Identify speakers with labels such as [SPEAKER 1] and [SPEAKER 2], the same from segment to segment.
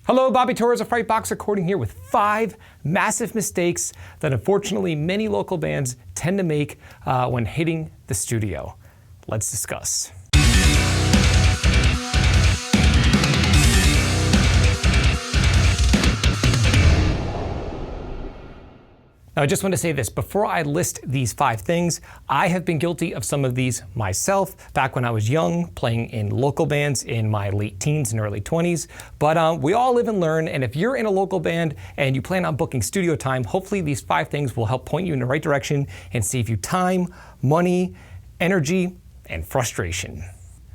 [SPEAKER 1] Hello, Bobby Torres of Frightbox recording here with 5 massive mistakes that unfortunately many local bands tend to make when hitting the studio. Let's discuss. Now, I just want to say this, before I list these 5 things, I have been guilty of some of these myself back when I was young, playing in local bands in my late teens and early 20s. But we all live and learn, and if you're in a local band and you plan on booking studio time, hopefully these 5 things will help point you in the right direction and save you time, money, energy, and frustration.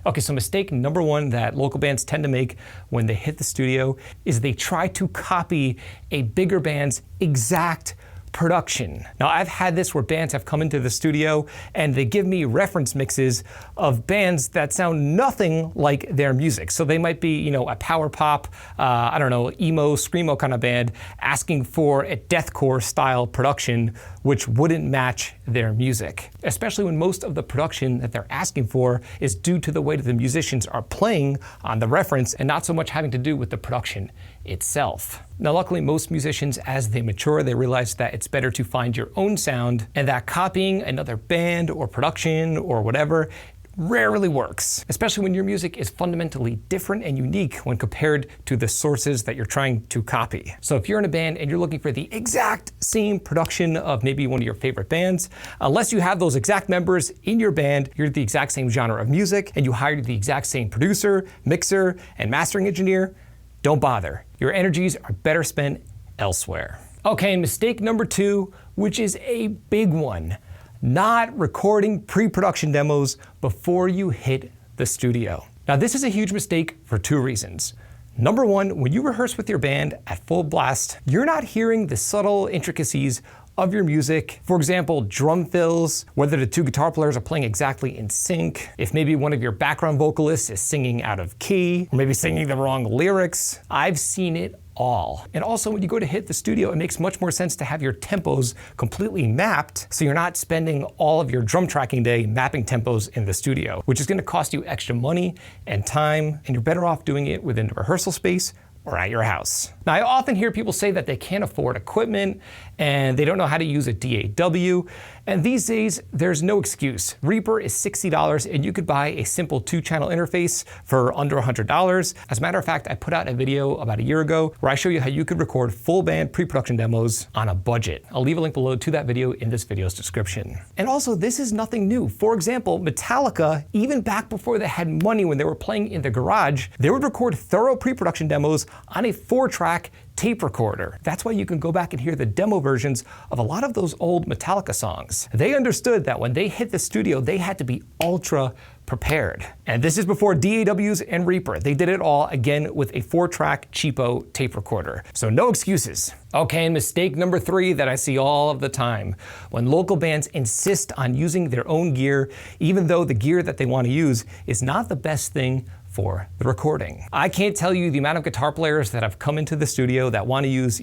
[SPEAKER 1] Okay, so mistake number 1 that local bands tend to make when they hit the studio is they try to copy a bigger band's exact production. Now, I've had this where bands have come into the studio and they give me reference mixes of bands that sound nothing like their music. So they might be, a power pop, I don't know, emo, screamo kind of band asking for a deathcore style production, which wouldn't match their music. Especially when most of the production that they're asking for is due to the way that the musicians are playing on the reference and not so much having to do with the production itself. Now, luckily, most musicians, as they mature, they realize that it's better to find your own sound and that copying another band or production or whatever rarely works, especially when your music is fundamentally different and unique when compared to the sources that you're trying to copy. So if you're in a band and you're looking for the exact same production of maybe one of your favorite bands, unless you have those exact members in your band, you're the exact same genre of music, and you hired the exact same producer, mixer, and mastering engineer, don't bother. Your energies are better spent elsewhere. Okay, and mistake number 2, which is a big one, not recording pre-production demos before you hit the studio. Now, this is a huge mistake for 2 reasons. Number 1, when you rehearse with your band at full blast, you're not hearing the subtle intricacies of your music. For example, drum fills, whether the 2 guitar players are playing exactly in sync, if maybe one of your background vocalists is singing out of key, or maybe singing the wrong lyrics. I've seen it all. And also, when you go to hit the studio, it makes much more sense to have your tempos completely mapped so you're not spending all of your drum tracking day mapping tempos in the studio, which is going to cost you extra money and time, and you're better off doing it within the rehearsal space or at your house. Now, I often hear people say that they can't afford equipment and they don't know how to use a DAW. And these days, there's no excuse. Reaper is $60 and you could buy a simple 2-channel interface for under $100. As a matter of fact, I put out a video about a year ago where I show you how you could record full band pre-production demos on a budget. I'll leave a link below to that video in this video's description. And also, this is nothing new. For example, Metallica, even back before they had money when they were playing in the garage, they would record thorough pre-production demos on a 4-track tape recorder. That's why you can go back and hear the demo versions of a lot of those old Metallica songs. They understood that when they hit the studio, they had to be ultra prepared. And this is before DAWs and Reaper. They did it all, again, with a 4-track cheapo tape recorder. So no excuses. Okay, and mistake number 3 that I see all of the time, when local bands insist on using their own gear, even though the gear that they want to use is not the best thing for the recording. I can't tell you the amount of guitar players that have come into the studio that want to use,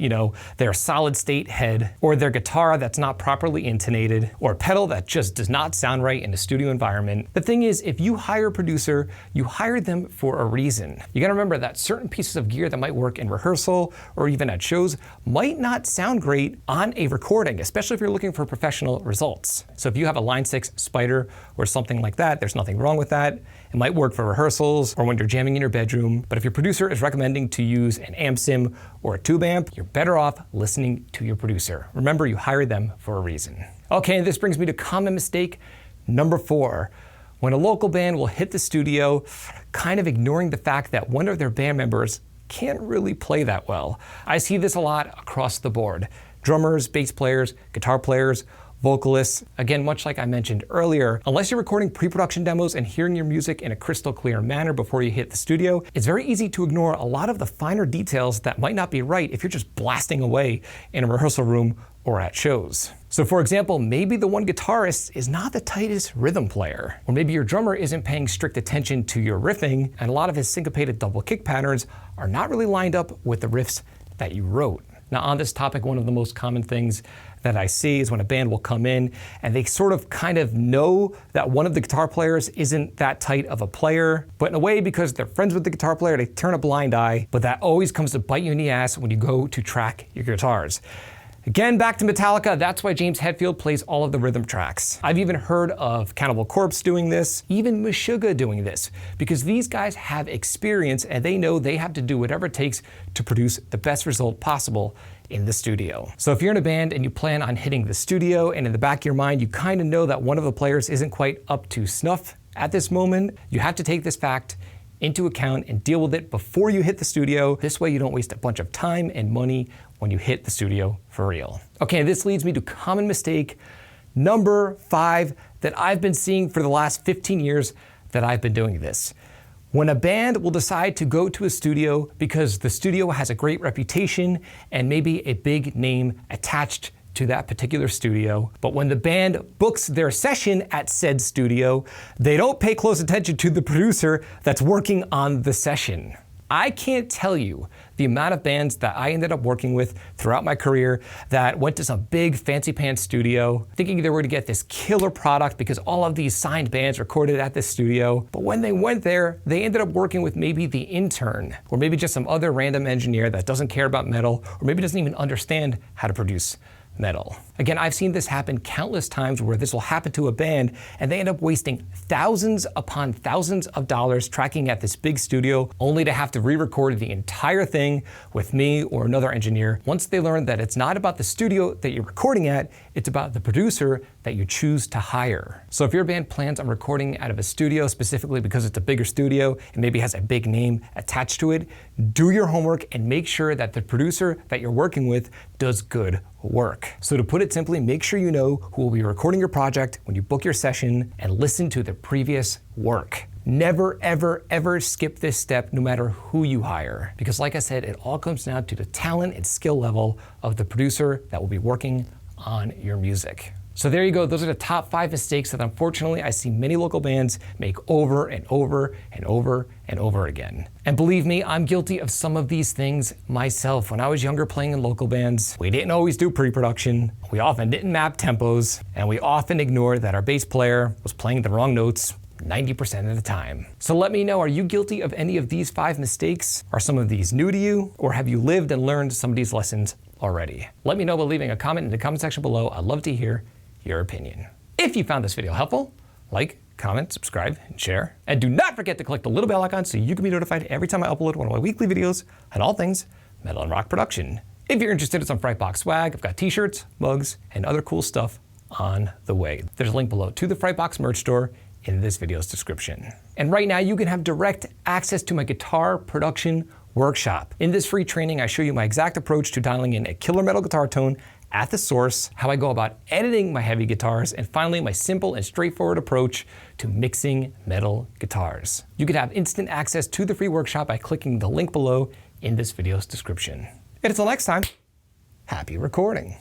[SPEAKER 1] their solid state head, or their guitar that's not properly intonated, or a pedal that just does not sound right in a studio environment. The thing is, if you hire a producer, you hire them for a reason. You gotta remember that certain pieces of gear that might work in rehearsal or even at shows might not sound great on a recording, especially if you're looking for professional results. So if you have a Line 6 Spider or something like that, there's nothing wrong with that. It might work for rehearsals or when you're jamming in your bedroom, but if your producer is recommending to use an amp sim or a tube amp, you're better off listening to your producer. Remember, you hired them for a reason. Okay, and this brings me to common mistake number 4. When a local band will hit the studio, kind of ignoring the fact that one of their band members can't really play that well. I see this a lot across the board. Drummers, bass players, guitar players, vocalists. Again, much like I mentioned earlier, unless you're recording pre-production demos and hearing your music in a crystal clear manner before you hit the studio, it's very easy to ignore a lot of the finer details that might not be right if you're just blasting away in a rehearsal room or at shows. So for example, maybe the one guitarist is not the tightest rhythm player, or maybe your drummer isn't paying strict attention to your riffing, and a lot of his syncopated double kick patterns are not really lined up with the riffs that you wrote. Now on this topic, one of the most common things that I see is when a band will come in and they sort of kind of know that one of the guitar players isn't that tight of a player, but in a way, because they're friends with the guitar player, they turn a blind eye, but that always comes to bite you in the ass when you go to track your guitars. Again, back to Metallica, that's why James Hetfield plays all of the rhythm tracks. I've even heard of Cannibal Corpse doing this, even Meshuggah doing this, because these guys have experience and they know they have to do whatever it takes to produce the best result possible in the studio. So if you're in a band and you plan on hitting the studio and in the back of your mind you kind of know that one of the players isn't quite up to snuff at this moment, you have to take this fact into account and deal with it before you hit the studio. This way you don't waste a bunch of time and money when you hit the studio for real. Okay, this leads me to common mistake number 5 that I've been seeing for the last 15 years that I've been doing this. When a band will decide to go to a studio because the studio has a great reputation and maybe a big name attached to that particular studio, but when the band books their session at said studio, they don't pay close attention to the producer that's working on the session. I can't tell you the amount of bands that I ended up working with throughout my career that went to some big fancy pants studio thinking they were going to get this killer product because all of these signed bands recorded at this studio. But when they went there, they ended up working with maybe the intern or maybe just some other random engineer that doesn't care about metal or maybe doesn't even understand how to produce metal. Again, I've seen this happen countless times where this will happen to a band and they end up wasting thousands upon thousands of dollars tracking at this big studio only to have to re-record the entire thing with me or another engineer once they learn that it's not about the studio that you're recording at, it's about the producer that you choose to hire. So if your band plans on recording out of a studio specifically because it's a bigger studio and maybe has a big name attached to it, do your homework and make sure that the producer that you're working with does good work. So to put it simply, make sure you know who will be recording your project when you book your session and listen to the previous work. Never, ever, ever skip this step no matter who you hire. Because like I said, it all comes down to the talent and skill level of the producer that will be working on your music. So there you go, those are the top 5 mistakes that unfortunately I see many local bands make over and over and over and over again. And believe me, I'm guilty of some of these things myself. When I was younger playing in local bands, we didn't always do pre-production, we often didn't map tempos, and we often ignored that our bass player was playing the wrong notes 90% of the time. So let me know, are you guilty of any of these 5 mistakes? Are some of these new to you? Or have you lived and learned some of these lessons already? Let me know by leaving a comment in the comment section below. I'd love to hear your opinion. If you found this video helpful, like, comment, subscribe, and share. And do not forget to click the little bell icon so you can be notified every time I upload one of my weekly videos on all things metal and rock production. If you're interested in some Frightbox swag, I've got t-shirts, mugs, and other cool stuff on the way. There's a link below to the Frightbox merch store in this video's description. And right now you can have direct access to my guitar production workshop. In this free training, I show you my exact approach to dialing in a killer metal guitar tone at the source, how I go about editing my heavy guitars, and finally my simple and straightforward approach to mixing metal guitars. You can have instant access to the free workshop by clicking the link below in this video's description. And until next time, happy recording.